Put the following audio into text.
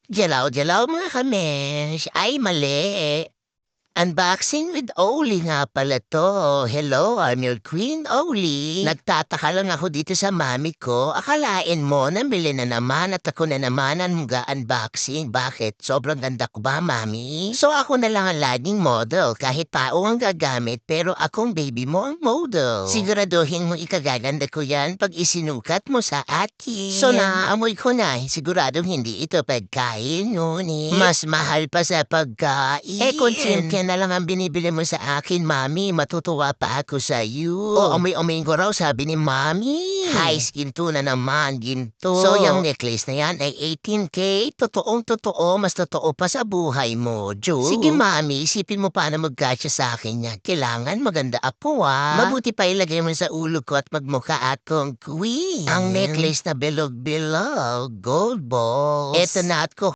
Dialaw-dialaw mga kamesh. Ay, mali. Unboxing with Oli nga pala to. Hello, I'm your Queen Oli. Nagtataka lang ako dito sa mami ko. Akalain mo, nabili na naman at ako na naman ang mga-unboxing. Bakit? Sobrang ganda ko ba, mami? So ako na lang ang laging model. Kahit tao ang gagamit, pero akong baby mo ang model. Siguraduhin mo ikagaganda ko yan pag isinukat mo sa akin. So naamoy ko na, siguradong hindi ito pagkain, ngunit mas mahal pa sa pagkain. Kung chicken na lang ang binibili mo sa akin, mami, matutuwa pa ako sa iyo. O, amoy-amoy ko raw, sabi ni mami. High skin to na naman, ginto. So, yung necklace na yan ay 18K. Totoong-totoo, mas totoo pa sa buhay mo, Jo. Sige, mami, isipin mo paano magkasya sa akin yan. Kailangan maganda ako, Mabuti pa ilagay mo sa ulo ko at magmukha akong queen. Ang necklace na bilog-bilog, gold balls. Eto na at ko